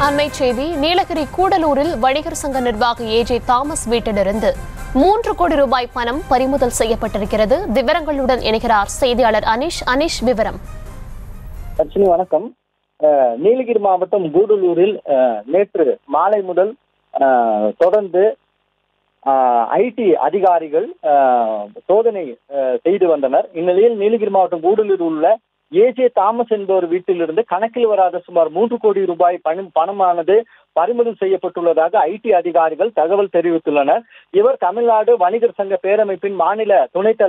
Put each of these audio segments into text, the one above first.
அண்மை செய்தி நீலகிரி கூடலூரில் வணிகர் சங்க நிர்வாகி ஏஜே தாமஸ் வீட்டிலிருந்து 3 கோடி ரூபாய் பணம் பறிமுதல் செய்யப்பட்டிருக்கிறது. விவரங்களுடன் இணைகிறார் செய்தியாளர் அனிஷ். விவரம். வணக்கம். நீலகிரி மாவட்டம் கூடலூரில் நேற்று மாலை முதல் தொடர்ந்து ஐடி அதிகாரிகள் சோதனை செய்து வந்தனர். இந்நிலையில் நீலகிரி மாவட்டம் கூடலூரில் உள்ள ஏஜே தாமஸ் என்பவர் வீட்டிலிருந்து கணக்கில் வராத சுமார் 3 கோடி ரூபாய் பணமானது பறிமுதல் செய்யப்பட்டுள்ளதாக ஐடி அதிகாரிகள் தகவல் தெரிவித்துள்ளனர். இவர் தமிழ்நாடு வணிகர் சங்க பேரமைப்பின் மாநில துணைத்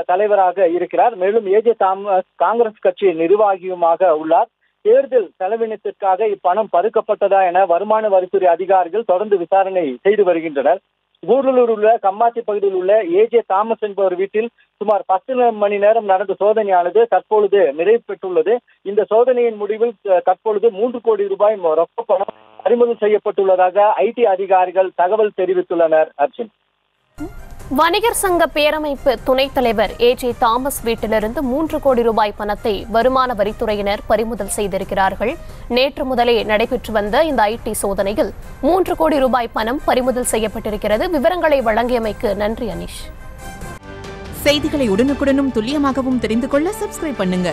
தலைவராக இருக்கிறார். மேலும் ஏஜே தாமஸ் காங்கிரஸ் கட்சி நிர்வாகியுமாக உள்ளார். தேர்தல் செலவினத்திற்காக இப்பணம் பறிக்கப்பட்டதா என வருமான வரித்துறை அதிகாரிகள் தொடர்ந்து விசாரணை செய்து வருகின்றனர். கூடலூர் உள்ள கம்மாத்தி பகுதியில் உள்ள ஏஜே தாமஸ் என்பவர் வீட்டில் சுமார் 10 மணி நேரம் நடந்த சோதனையானது தற்பொழுது நிறைவு பெற்றுள்ளது. இந்த சோதனையின் முடிவில் தற்பொழுது 3 கோடி ரூபாய் ரொக்க பணம் பறிமுதல் செய்யப்பட்டுள்ளதாக ஐடி அதிகாரிகள் தகவல் தெரிவித்துள்ளனர். அர்ஜுன். வணிகர் சங்க பேரமைப்பு துணைத் தலைவர் ஏஜே தாமஸ் வீட்டிலிருந்து 3 கோடி ரூபாய் பணத்தை வருமான வரித்துறையினர் பறிமுதல் செய்திருக்கிறார்கள். நேற்று முதலே நடைபெற்று வந்த இந்த ஐடி சோதனையில் 3 கோடி ரூபாய் பணம் பறிமுதல் செய்யப்பட்டிருக்கிறது. விவரங்களை வழங்கியமைக்கு நன்றி அனிஷ். செய்திகளை உடனுக்குடனும் துல்லியமாகவும் தெரிந்து கொள்ள சப்ஸ்கிரைப் பண்ணுங்க.